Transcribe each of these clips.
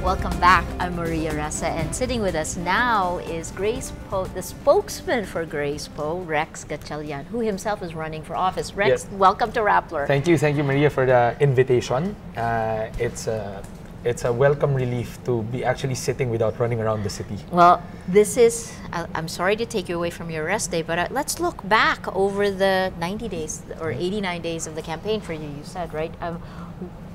Welcome back. I'm Maria Ressa, and sitting with us now is Grace Poe, the spokesman for Grace Poe, Rex Gatchalian, who himself is running for office. Rex, welcome to Rappler. Thank you, Maria, for the invitation. It's a welcome relief to be actually sitting without running around the city. Well, this is, I'm sorry to take you away from your rest day, but let's look back over the 90 days or 89 days of the campaign for you, you said, right?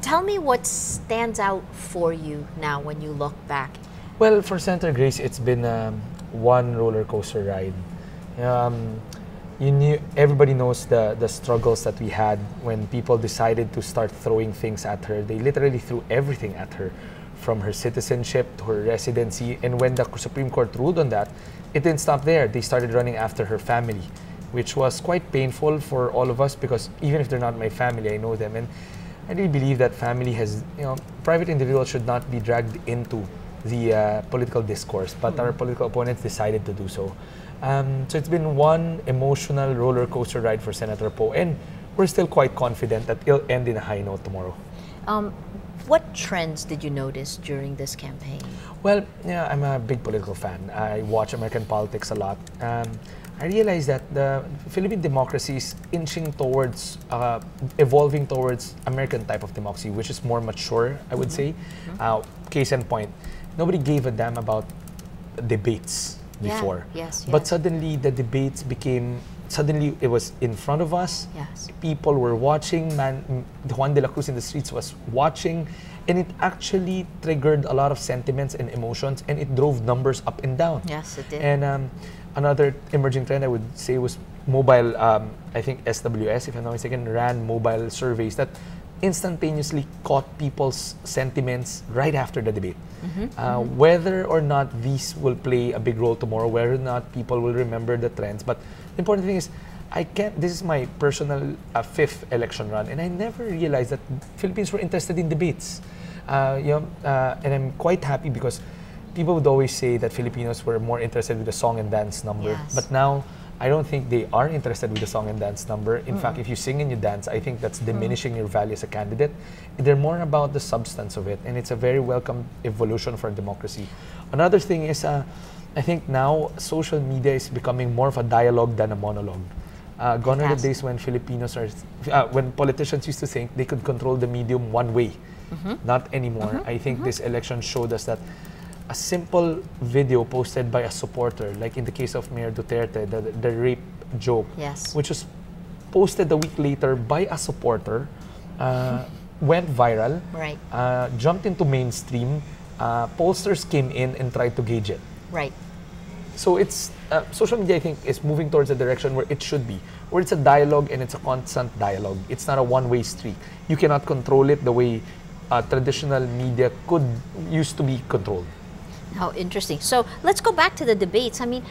Tell me what stands out for you now when you look back. Well, for Grace, it's been one roller coaster ride. Everybody knows the struggles that we had when people decided to start throwing things at her. They literally threw everything at her, from her citizenship to her residency. And when the Supreme Court ruled on that, it didn't stop there. They started running after her family, which was quite painful for all of us, because even if they're not my family, I know them. And I really believe that family has, private individuals should not be dragged into the political discourse, but our political opponents decided to do so. So it's been one emotional roller coaster ride for Senator Poe, and we're still quite confident that it'll end in a high note tomorrow. What trends did you notice during this campaign? Well, I'm a big political fan. I watch American politics a lot. I realized that the Philippine democracy is inching towards, evolving towards American type of democracy, which is more mature, I would say. Case in point, nobody gave a damn about debates before. But suddenly the debates suddenly it was in front of us. People were watching, Juan de la Cruz in the streets was watching, and it actually triggered a lot of sentiments and emotions, and it drove numbers up and down. Yes, it did. And another emerging trend I would say was mobile. I think SWS, if I'm not mistaken, ran mobile surveys that instantaneously caught people's sentiments right after the debate. Whether or not these will play a big role tomorrow, whether or not people will remember the trends, but the important thing is, this is my personal fifth election run, and I never realized that Philippines were interested in debates. And I'm quite happy, because people would always say that Filipinos were more interested with the song and dance number, but now I don't think they are interested with the song and dance number. In fact, if you sing and you dance, I think that's diminishing your value as a candidate. They're more about the substance of it, and it's a very welcome evolution for democracy. Another thing is, I think now social media is becoming more of a dialogue than a monologue. Gone are the days when Filipinos when politicians used to think they could control the medium one way. Not anymore. I think this election showed us that a simple video posted by a supporter, like in the case of Mayor Duterte, the rape joke, which was posted a week later by a supporter, went viral, jumped into mainstream, pollsters came in and tried to gauge it. So it's social media, I think, is moving towards a direction where it should be, where it's a dialogue and it's a constant dialogue. It's not a one-way street. You cannot control it the way traditional media used to be controlled. How interesting. So let's go back to the debates. I mean,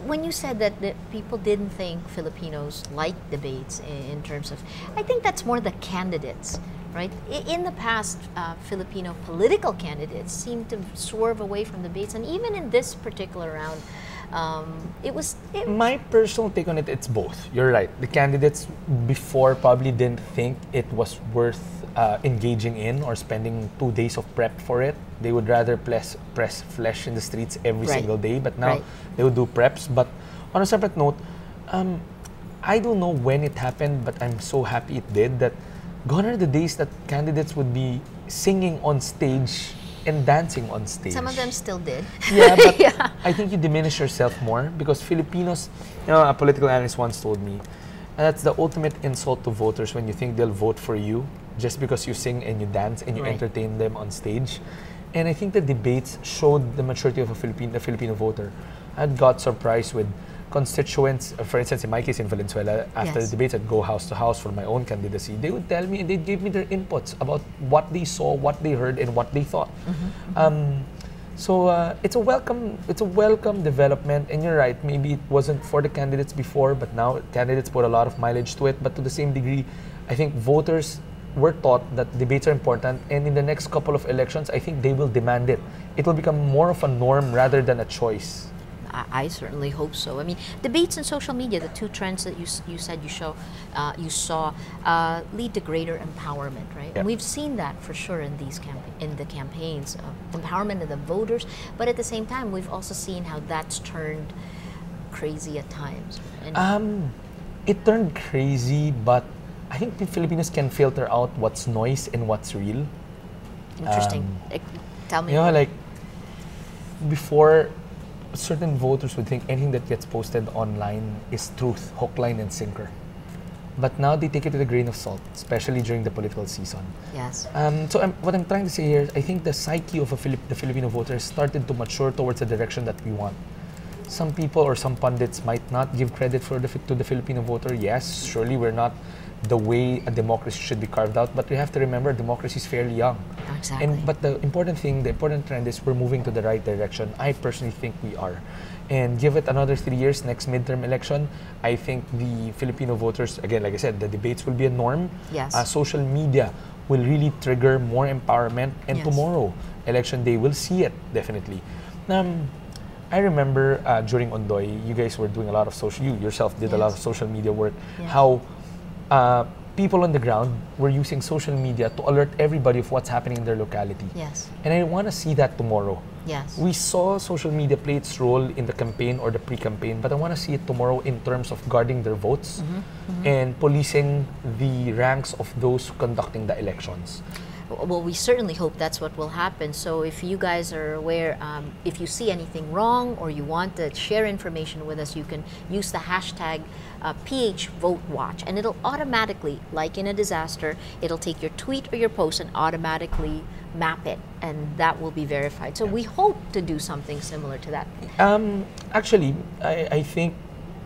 when you said that people didn't think Filipinos like debates in terms of, I think that's more the candidates, right? In the past, Filipino political candidates seemed to swerve away from debates, and even in this particular round, my personal take on it, it's both. You're right. The candidates before probably didn't think it was worth engaging in or spending 2 days of prep for it. They would rather press flesh in the streets every single day, but now they would do preps. But on a separate note, I don't know when it happened, but I'm so happy it did. That gone are the days that candidates would be singing on stage and dancing on stage. Some of them still did. But I think you diminish yourself more, because Filipinos, a political analyst once told me, that's the ultimate insult to voters when you think they'll vote for you just because you sing and you dance and you entertain them on stage. And I think the debates showed the maturity of the Filipino voter. I got surprised with constituents, for instance, in my case in Valenzuela, after the debates, I'd go house to house for my own candidacy. They would tell me, they'd give me their inputs about what they saw, what they heard, and what they thought. So it's a welcome development, and you're right, maybe it wasn't for the candidates before, but now candidates put a lot of mileage to it. But to the same degree, I think voters were taught that debates are important, and in the next couple of elections, I think they will demand it. It will become more of a norm rather than a choice. I certainly hope so. I mean, debates and social media, the two trends that you said you saw, lead to greater empowerment, right? Yeah. And we've seen that for sure in these in the campaigns, empowerment of the voters. But at the same time, we've also seen how that's turned crazy at times. And It turned crazy, but I think the Filipinos can filter out what's noise and what's real. interesting. Tell me. You know, more. like before, certain voters would think anything that gets posted online is truth, hook, line, and sinker. But now they take it with a grain of salt, especially during the political season. Yes. What I'm trying to say here is I think the psyche of the Filipino voters started to mature towards the direction that we want. Some people or some pundits might not give credit to the Filipino voter. Yes, surely we're not the way a democracy should be carved out, but we have to remember democracy is fairly young. Exactly. But the important trend is we're moving to the right direction. I personally think we are. And give it another 3 years, next midterm election, I think the Filipino voters, again, like I said, the debates will be a norm. Yes. Social media will really trigger more empowerment. And Yes. tomorrow, election day, we'll see it, definitely. I remember during Ondoy, you guys were doing a lot of you yourself did a lot of Yes. social media work. Yeah. How people on the ground were using social media to alert everybody of what's happening in their locality. Yes. And I want to see that tomorrow. Yes. We saw social media play its role in the campaign or the pre-campaign, but I want to see it tomorrow in terms of guarding their votes and policing the ranks of those conducting the elections. Well, we certainly hope that's what will happen. So if you guys are aware, if you see anything wrong or you want to share information with us, you can use the hashtag #PHVoteWatch, and it'll automatically, like in a disaster, it'll take your tweet or your post and automatically map it, and that will be verified. So we hope to do something similar to that. Actually, I think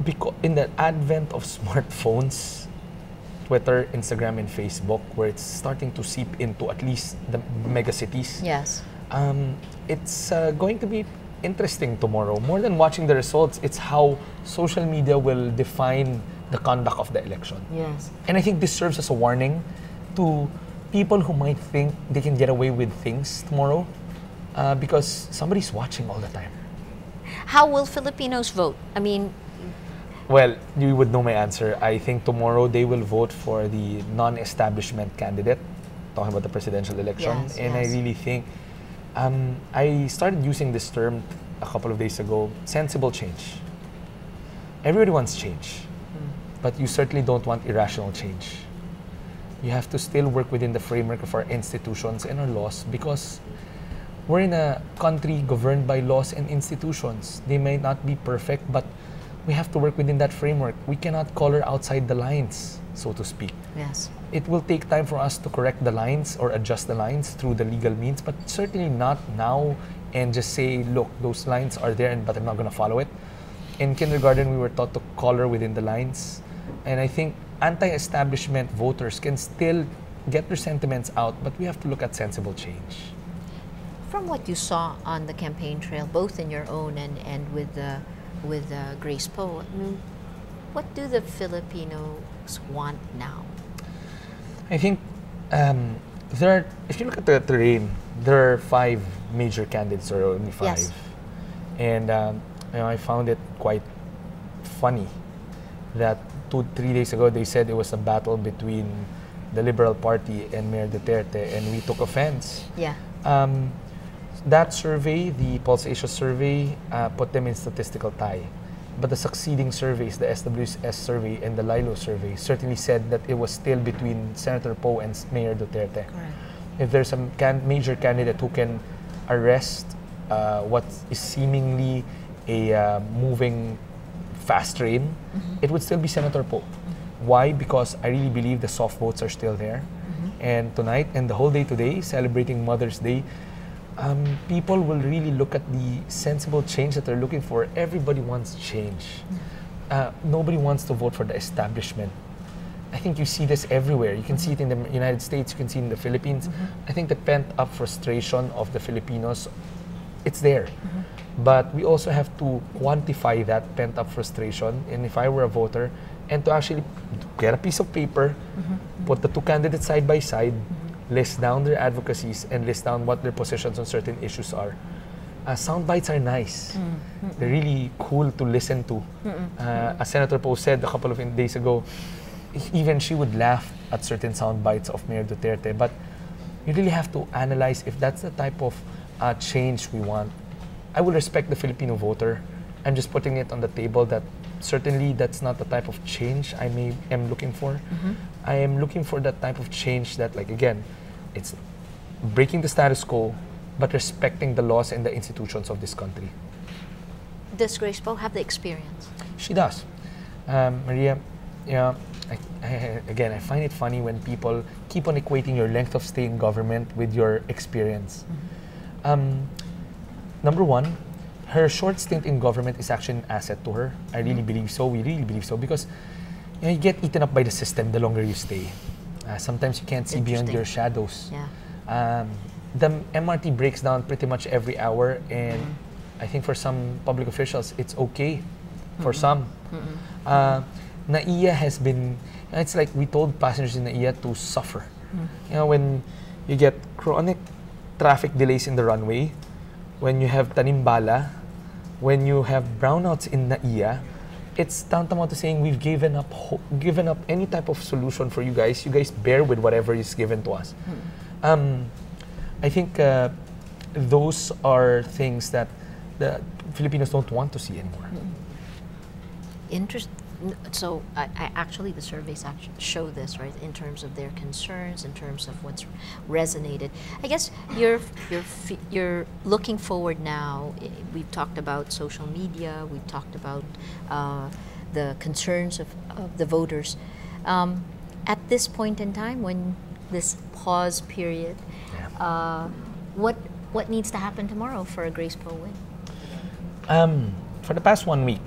because in the advent of smartphones, Twitter, Instagram, and Facebook, where it's starting to seep into at least the mega cities. Yes. It's going to be interesting tomorrow. More than watching the results, it's how social media will define the conduct of the election. Yes. And I think this serves as a warning to people who might think they can get away with things tomorrow because somebody's watching all the time. How will Filipinos vote? I mean, Well, you would know my answer. I think tomorrow they will vote for the non-establishment candidate, talking about the presidential election. Yes, and yes. I really think, I started using this term a couple of days ago, sensible change. Everybody wants change, but you certainly don't want irrational change. You have to still work within the framework of our institutions and our laws because we're in a country governed by laws and institutions. They may not be perfect, but we have to work within that framework. We cannot color outside the lines, so to speak. yes. It will take time for us to correct the lines or adjust the lines through the legal means, but certainly not now and just say, look, those lines are there, but I'm not going to follow it. In kindergarten, we were taught to color within the lines. And I think anti-establishment voters can still get their sentiments out, but we have to look at sensible change. From what you saw on the campaign trail, both in your own and with Grace Poe, I mean, what do the Filipinos want now? I think if you look at the terrain, there are 5 major candidates, or only 5. Yes. And I found it quite funny that 2-3 days ago they said it was a battle between the Liberal Party and Mayor Duterte, and we took offense. Yeah. That survey, the Pulse Asia survey, put them in statistical tie. But the succeeding surveys, the SWS survey and the Lilo survey, certainly said that it was still between Senator Poe and Mayor Duterte. Correct. If there's a major candidate who can arrest what is seemingly a moving fast train, it would still be Senator Poe. Why? Because I really believe the soft votes are still there. And tonight and the whole day today, celebrating Mother's Day, people will really look at the sensible change that they're looking for. Everybody wants change. Nobody wants to vote for the establishment. I think you see this everywhere. You can see it in the United States, you can see it in the Philippines. I think the pent-up frustration of the Filipinos, it's there. But we also have to quantify that pent-up frustration. And if I were a voter, and to actually get a piece of paper, put the 2 candidates side by side, list down their advocacies, and list down what their positions on certain issues are. sound bites are nice. They're really cool to listen to. As Senator Poe said a couple of days ago, even she would laugh at certain sound bites of Mayor Duterte. But you really have to analyze if that's the type of change we want. I will respect the Filipino voter. I'm just putting it on the table that certainly that's not the type of change am looking for. I am looking for that type of change that, like, again, it's breaking the status quo, but respecting the laws and the institutions of this country. Does Grace Poe have the experience? She does. Maria, again, I find it funny when people keep on equating your length of stay in government with your experience. Number one, her short stint in government is actually an asset to her. I really believe so. We really believe so, because you get eaten up by the system the longer you stay. Sometimes you can't see beyond your shadows. Yeah. The MRT breaks down pretty much every hour, and I think for some public officials, it's okay. For some. NAIA has been, it's like we told passengers in NAIA to suffer. When you get chronic traffic delays in the runway, when you have tanimbala, when you have brownouts in NAIA, it's tantamount to saying we've given up any type of solution for you guys. You guys bear with whatever is given to us. I think those are things that the Filipinos don't want to see anymore. So actually the surveys actually show this, right, in terms of their concerns, in terms of what's resonated. I guess you're looking forward now. We've talked about social media, we've talked about the concerns of the voters. At this point in time, when this pause period, what needs to happen tomorrow for a Grace Poe win? For the past 1 week,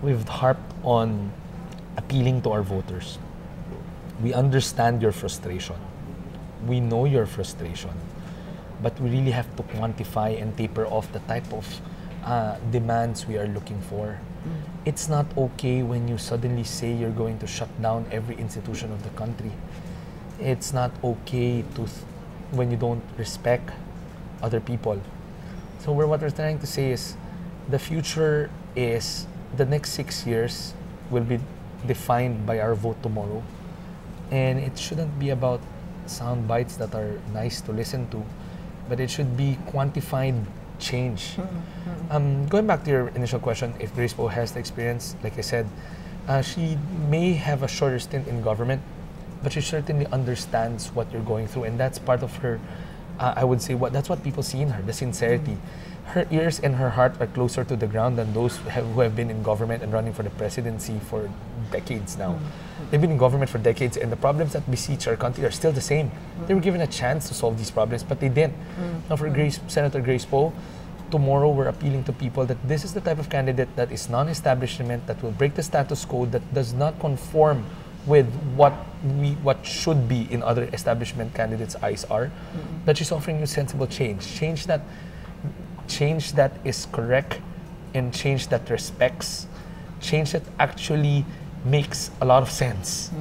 we've harped on appealing to our voters. We understand your frustration. We know your frustration. But we really have to quantify and taper off the type of demands we are looking for. It's not okay when you suddenly say you're going to shut down every institution of the country. It's not okay when you don't respect other people. So what we're trying to say is the future is the next 6 years will be defined by our vote tomorrow. And it shouldn't be about sound bites that are nice to listen to, but it should be quantified change. Going back to your initial question, if Grace Poe has the experience, like I said, she may have a shorter stint in government, but she certainly understands what you're going through, and that's part of her, I would say, that's what people see in her, the sincerity. Her ears and her heart are closer to the ground than those who have been in government and running for the presidency for decades now. They've been in government for decades, and the problems that beseech our country are still the same. They were given a chance to solve these problems, but they didn't. Now for Senator Grace Poe, tomorrow we're appealing to people that this is the type of candidate that is non-establishment, that will break the status quo, that does not conform with what should be in other establishment candidates' eyes are. That she's offering you sensible change that is correct, and change that respects, change that actually makes a lot of sense.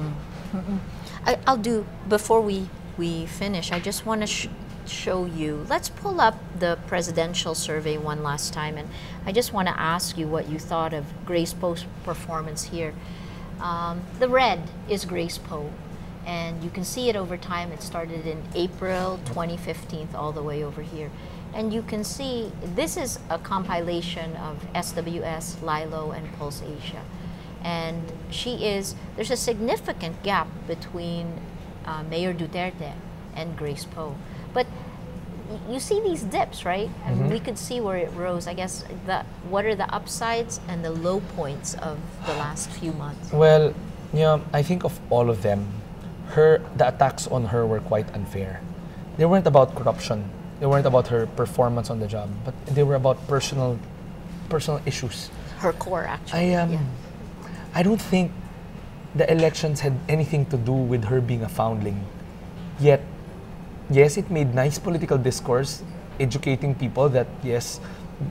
I'll do, before we finish, I just want to show you, let's pull up the presidential survey one last time, and I just want to ask you what you thought of Grace Poe's performance here. The red is Grace Poe, and you can see it over time. It started in April 2015 all the way over here. And you can see this is a compilation of SWS, Lilo, and Pulse Asia. And there's a significant gap between Mayor Duterte and Grace Poe. But you see these dips, right? And we could see where it rose. I guess, what are the upsides and the low points of the last few months? Well, I think of all of them, the attacks on her were quite unfair. They weren't about corruption. They weren't about her performance on the job, but they were about personal issues. Her core, actually. I don't think the elections had anything to do with her being a foundling. Yet, yes, it made nice political discourse, educating people that, yes,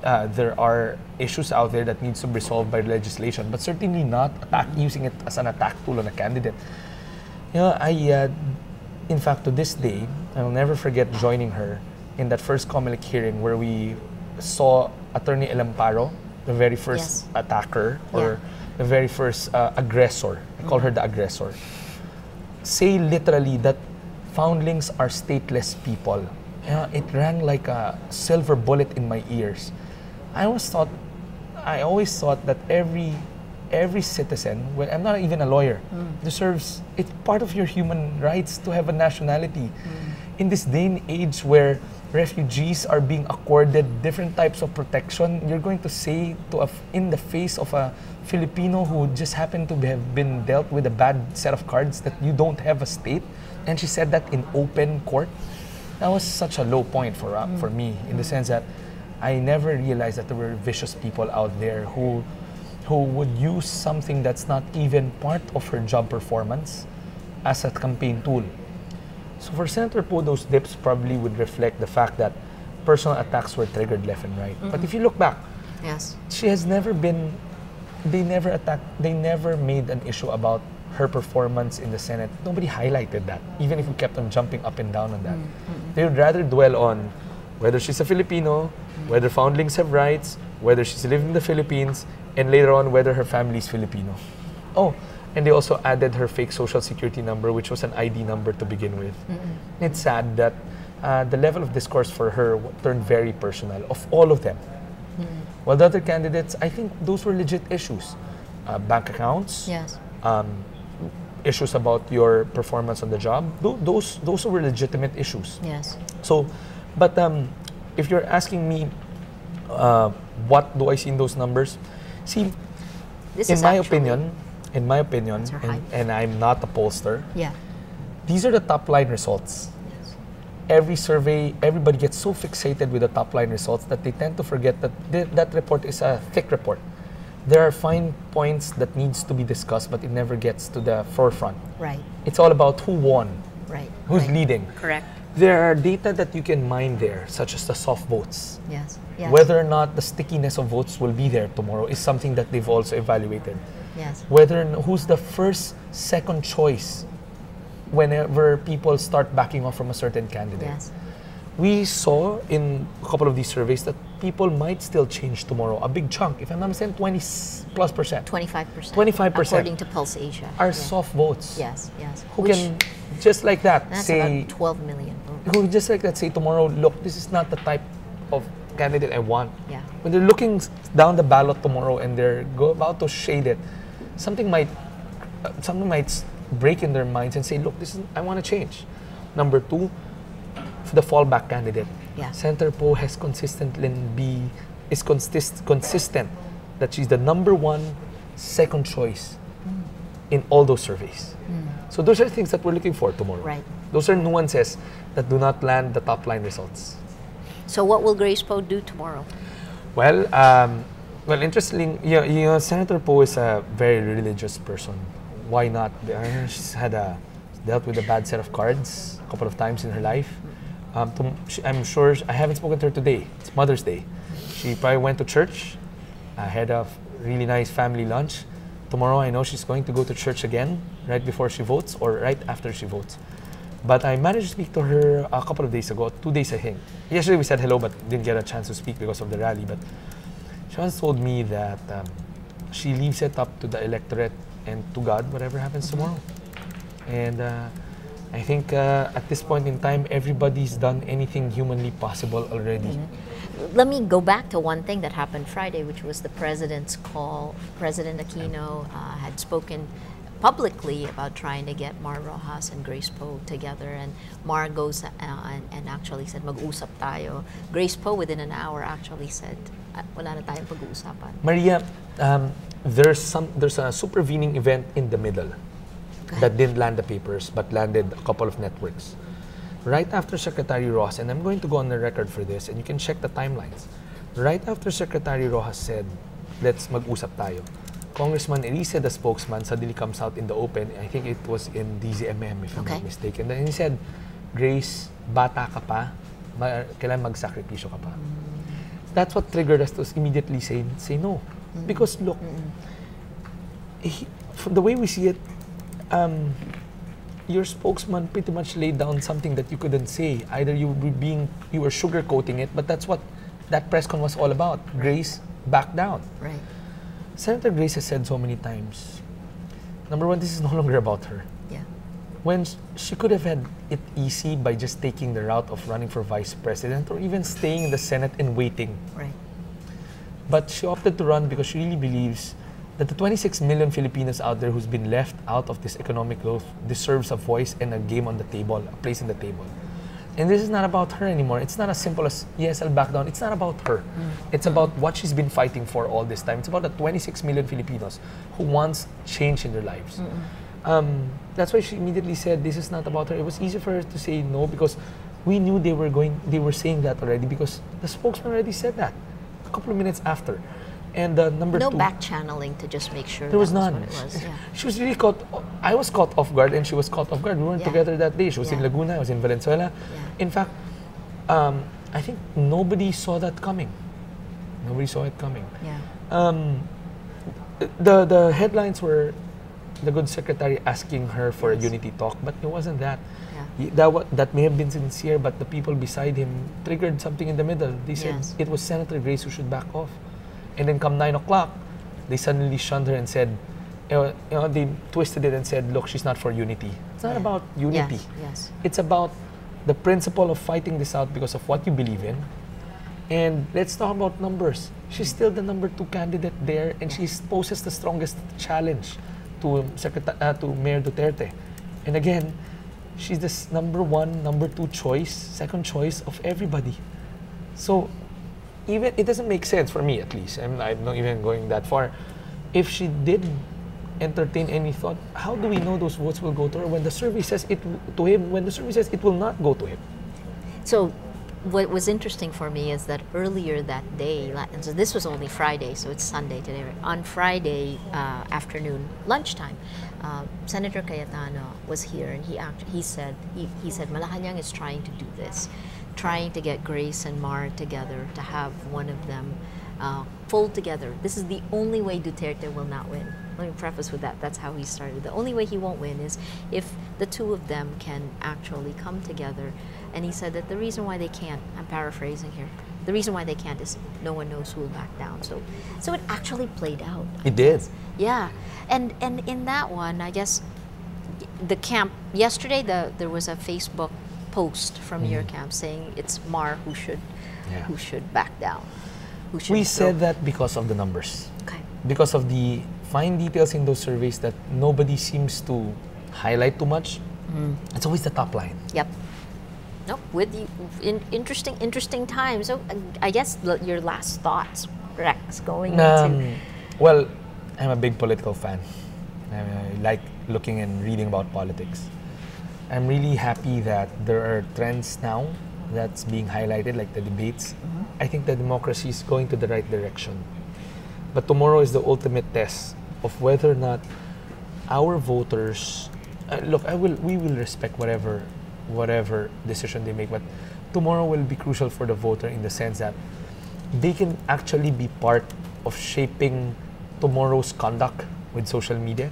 there are issues out there that needs to be resolved by legislation, but certainly not using it as an attack tool on a candidate. In fact, to this day, I will never forget joining her in that first COMELEC hearing where we saw Attorney Elamparo, the very first Yes. attacker or Yeah. the very first aggressor, I call her the aggressor, say literally that foundlings are stateless people. It rang like a silver bullet in my ears. I always thought that every citizen, well, I'm not even a lawyer, deserves, it's part of your human rights to have a nationality. In this day and age where refugees are being accorded different types of protection, you're going to say in the face of a Filipino who just happened to have been dealt with a bad set of cards that you don't have a state, and she said that in open court. That was such a low point for me, in the sense that I never realized that there were vicious people out there who would use something that's not even part of her job performance as a campaign tool. So for Senator Poe, those dips probably would reflect the fact that personal attacks were triggered left and right. But if you look back, Yes. she has never been, they never made an issue about her performance in the Senate. Nobody highlighted that, even if we kept on jumping up and down on that. They would rather dwell on whether she's a Filipino, whether foundlings have rights, whether she's living in the Philippines, and later on whether her family is Filipino. Oh, and they also added her fake social security number, which was an ID number to begin with. It's sad that the level of discourse for her turned very personal, of all of them. While the other candidates, I think those were legit issues. Bank accounts, Yes. issues about your performance on the job. Those were legitimate issues. Yes. So, but if you're asking me, what do I see in those numbers? See, This in is my actually- opinion, That's her height. and I'm not a pollster, Yeah. these are the top line results. Yes. Every survey, everybody gets so fixated with the top line results that they tend to forget that that report is a thick report. There are fine points that needs to be discussed, but it never gets to the forefront. Right. It's all about who won, Right. who's right. leading. Correct. There are data that you can mine there, such as the soft votes. Yes. Yes. Whether or not the stickiness of votes will be there tomorrow is something that they've also evaluated. Yes. Who's the first, second choice whenever people start backing off from a certain candidate. Yes. We saw in a couple of these surveys that people might still change tomorrow. A big chunk, if I'm not mistaken, 20+%. 25%. 25%. According to Pulse Asia. Are Yeah. soft votes. Yes. Yes. Who Which- can just like that That's say, about 12 million votes. who just like that say tomorrow, look, this is not the type of candidate I want. Yeah. When they're looking down the ballot tomorrow and they're about to shade it, something might break in their minds and say, look, I want to change. Number two, for the fallback candidate. Yeah. Senator Poe has consistent that she's the number one second choice in all those surveys. So those are things that we're looking for tomorrow. Right. Those are nuances that do not land the top line results. So what will Grace Poe do tomorrow? Well, interestingly, Senator Poe is a very religious person. Why not? She's dealt with a bad set of cards a couple of times in her life. I'm sure, I haven't spoken to her today. It's Mother's Day. She probably went to church, had a really nice family lunch. Tomorrow, I know she's going to go to church again right before she votes or right after she votes. But I managed to speak to her a couple of days ago, 2 days I think. Yesterday we said hello but didn't get a chance to speak because of the rally. But she once told me that she leaves it up to the electorate and to God, whatever happens tomorrow. And I think at this point in time, everybody's done anything humanly possible already. Let me go back to one thing that happened Friday, which was the president's call. President Aquino had spoken publicly about trying to get Mar Roxas and Grace Poe together, and Mar goes and actually said, mag-usap tayo. Grace Poe within an hour actually said, wala na tayong pag-uusapan. Maria, there's a supervening event in the middle that didn't land the papers but landed a couple of networks. Right after Secretary Roxas, and I'm going to go on the record for this, and you can check the timelines. Right after Secretary Roxas said, let's mag-usap tayo, Congressman Elise, the spokesman, suddenly comes out in the open. I think it was in DZMM, if I'm not mistaken. And he said, Grace, bata ka pa, kailangan magsakripisyo ka pa. That's what triggered us to immediately say no. Because look, from the way we see it, your spokesman pretty much laid down something that you couldn't say. Either you were sugarcoating it, but that's what that press con was all about. Grace backed down. Right. Senator Grace has said so many times, number one, this is no longer about her. Yeah. When she could have had it easy by just taking the route of running for vice president or even staying in the Senate and waiting. Right. But she opted to run because she really believes that the 26 million Filipinos out there who's been left out of this economic growth deserves a voice and a game on the table, a place in the table. And this is not about her anymore. It's not as simple as, yes, I'll back down. It's not about her. It's about what she's been fighting for all this time. It's about the 26 million Filipinos who wants change in their lives. That's why she immediately said, this is not about her. It was easy for her to say no because we knew they were saying that already because the spokesman already said that a couple of minutes after. And number no two, back channeling to just make sure there was that none. what it was. Yeah. She was really caught. I was caught off guard, and she was caught off guard. We weren't Yeah. together that day. She was in Yeah. Laguna. I was in Valenzuela. Yeah. In fact, I think nobody saw that coming. Nobody saw it coming. Yeah. The headlines were the good secretary asking her for Yes. a unity talk, but it wasn't that. Yeah. That may have been sincere, but the people beside him triggered something in the middle. They said Yes. it was Senator Grace who should back off. And then come 9 o'clock, they suddenly shunned her and said, they twisted it and said, look, she's not for unity. It's not Yeah. about unity. Yes. Yes. It's about the principle of fighting this out because of what you believe in. And let's talk about numbers. She's still the number 2 candidate there, and she poses the strongest challenge to Mayor Duterte. And again, she's the number 1, number 2 choice, second choice of everybody. So even it doesn't make sense for me, at least. I'm not even going that far. If she did entertain any thought, how do we know those votes will go to her when the survey says it to him? When the survey says it will not go to him. So what was interesting for me is that earlier that day, and so this was only Friday, so it's Sunday today. Right? On Friday afternoon, lunchtime, Senator Cayetano was here, and he said Malacanang is trying to do this, trying to get Grace and Mar together to have one of them fold together. This is the only way Duterte will not win. Let me preface with that. That's how he started. The only way he won't win is if the two of them can actually come together. And he said that the reason why they can't, I'm paraphrasing here, the reason why they can't is no one knows who will back down. So it actually played out. It did. Yeah. And in that one, I guess the camp, yesterday there was a Facebook post from your camp saying it's Mar who should back down. Who should We said that because of the numbers. Okay. Because of the fine details in those surveys that nobody seems to highlight too much. It's always the top line. Yep. No, with you, interesting times. So I guess your last thoughts, Rex, going into. Well, I'm a big political fan. I like looking and reading about politics. I'm really happy that there are trends now that's being highlighted, like the debates. I think the democracy is going to the right direction. But tomorrow is the ultimate test of whether or not our voters. We will respect whatever decision they make, but tomorrow will be crucial for the voter in the sense that they can actually be part of shaping tomorrow's conduct with social media.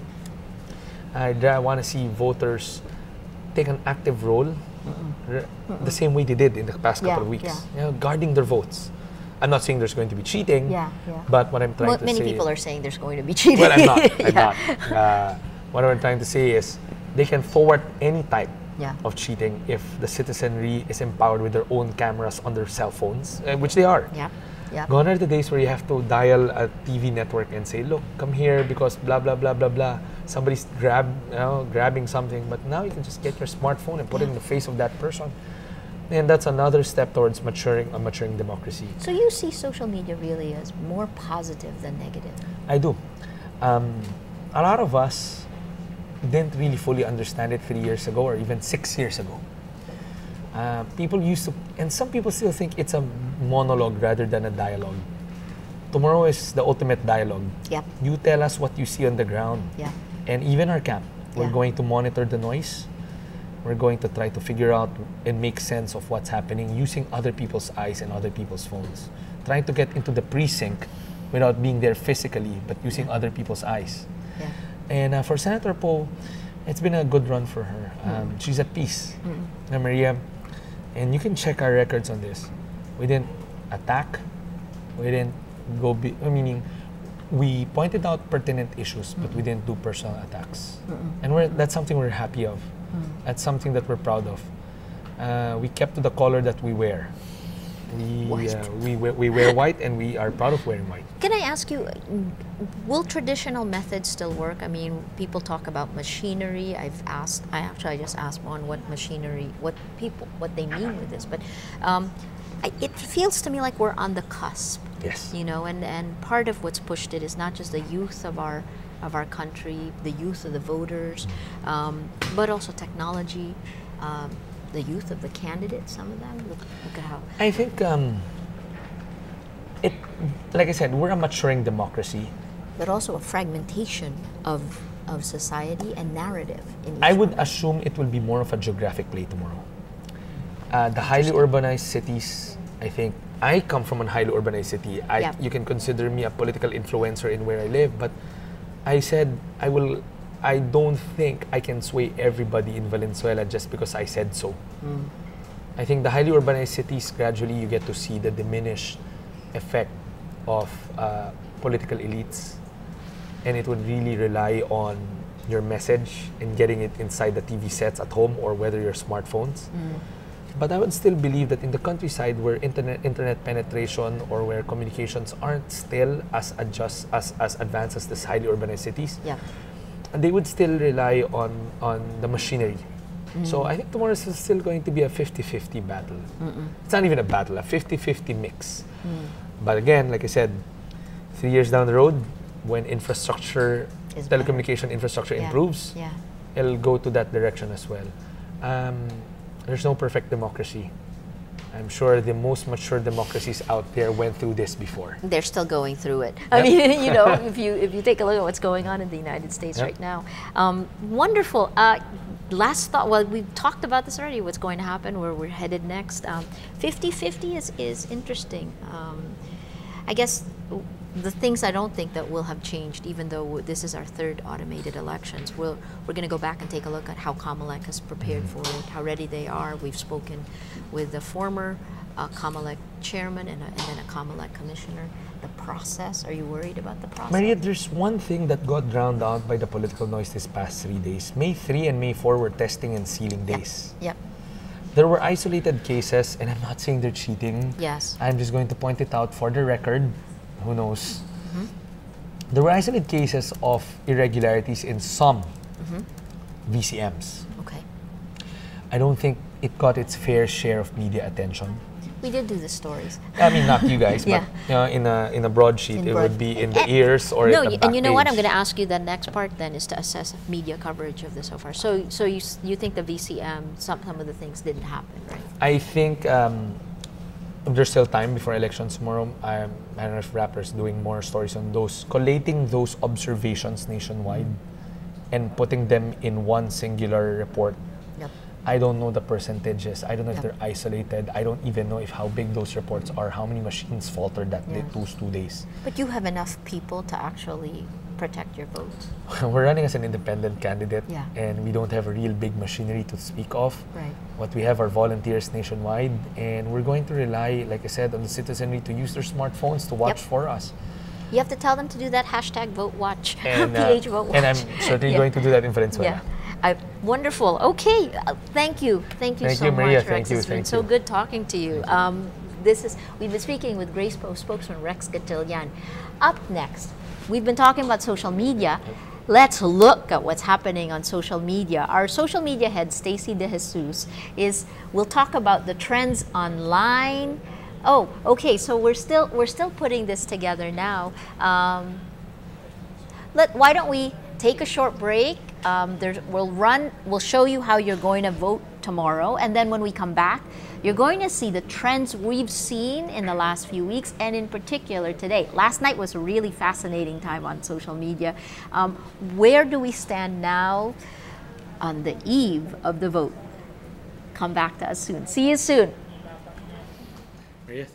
I want to see voters take an active role the same way they did in the past couple of weeks, guarding their votes. I'm not saying there's going to be cheating, but what I'm trying to say... Many people are saying there's going to be cheating. Well, I'm not. What I'm trying to say is they can thwart any type of cheating if the citizenry is empowered with their own cameras on their cell phones, which they are. Gone are the days where you have to dial a TV network and say, look, come here because blah, blah, blah, blah, blah. Somebody's grabbing something. But now you can just get your smartphone and put it in the face of that person. And that's another step towards maturing democracy. So you see social media really as more positive than negative? I do. A lot of us didn't really fully understand it 3 years ago or even 6 years ago. People used to, and some people still think it's a monologue rather than a dialogue. Tomorrow is the ultimate dialogue. You tell us what you see on the ground. And even our camp, we're going to monitor the noise. We're going to try to figure out and make sense of what's happening using other people's eyes and other people's phones. Trying to get into the precinct without being there physically, but using other people's eyes. And for Senator Poe, it's been a good run for her. She's at peace. Maria, and you can check our records on this. We didn't attack. We didn't meaning, we pointed out pertinent issues, but we didn't do personal attacks. And that's something we're happy of. That's something that we're proud of. We kept to the color that we wear. We wear white, and we are proud of wearing white. Can I ask you, will traditional methods still work? I mean, people talk about machinery. I just asked on what machinery, what they mean with this. But it feels to me like we're on the cusp. Yes. You know, and part of what's pushed it is not just the youth of our country, the youth of the voters, but also technology. The youth of the candidates, some of them. Look at how. I think, like I said, we're a maturing democracy. But also a fragmentation of society and narrative. I would assume it will be more of a geographic play tomorrow. The highly urbanized cities, I think, I come from a highly urbanized city. You can consider me a political influencer in where I live, but I said I don't think I can sway everybody in Valenzuela just because I said so. I think the highly urbanized cities, gradually you get to see the diminished effect of political elites, and it would really rely on your message and getting it inside the TV sets at home or whether your smartphones. But I would still believe that in the countryside where internet penetration or where communications aren't still as advanced as the highly urbanized cities, they would still rely on the machinery. So I think tomorrow is still going to be a 50-50 battle. It's not even a battle, a 50-50 mix. But again, like I said, 3 years down the road, when telecommunication infrastructure improves, it'll go to that direction as well. There's no perfect democracy. I'm sure the most mature democracies out there went through this before. They're still going through it. I mean, you know, if you take a look at what's going on in the United States right now. Wonderful. Last thought, well, we've talked about this already, what's going to happen, where we're headed next. 50-50 is interesting. I guess the things I don't think that will have changed, even though this is our third automated elections, we're going to go back and take a look at how Comelec is prepared for it, how ready they are. We've spoken with the former Comelec chairman and then a Comelec commissioner. The process, are you worried about the process? Maria, there's one thing that got drowned out by the political noise this past 3 days. May 3 and May 4 were testing and sealing days. Yep. There were isolated cases, and I'm not saying they're cheating. Yes. I'm just going to point it out for the record. Who knows? There were isolated cases of irregularities in some VCMs. Okay. I don't think it got its fair share of media attention. We did do the stories. I mean, not you guys, but in a broadsheet, it would be in the ears or no, at the back and you know what? I'm page. going to ask you the next part then is to assess media coverage of this so far. So you think the VCM, some of the things didn't happen, right? I think there's still time before elections tomorrow. I don't know if Rapper's doing more stories on those, collating those observations nationwide and putting them in one singular report. Yep. I don't know the percentages. I don't know if they're isolated. I don't even know if how big those reports are, how many machines faltered those 2 days. But you have enough people to actually protect your vote. We're running as an independent candidate, Yeah. and we don't have a real big machinery to speak of. Right. What we have are volunteers nationwide, and we're going to rely, like I said, on the citizenry to use their smartphones to watch for us. You have to tell them to do that hashtag vote watch, And, PH vote watch. and I'm certainly going to do that in Valenzuela. Wonderful. Okay. Thank you. Thank you Thank so you, Maria. much, Rex. Thank you, It's been thank so you. good talking to you. We've been speaking with Grace Post spokesman Rex Gatilian. Up next, we've been talking about social media. Let's look at what's happening on social media. Our social media head, Stacy De Jesus, will talk about the trends online. Oh, okay. So we're still putting this together now. Why don't we take a short break? We'll show you how you're going to vote tomorrow, and then when we come back, you're going to see the trends we've seen in the last few weeks, and in particular today. Last night was a really fascinating time on social media. Where do we stand now on the eve of the vote? Come back to us soon. See you soon. Maria,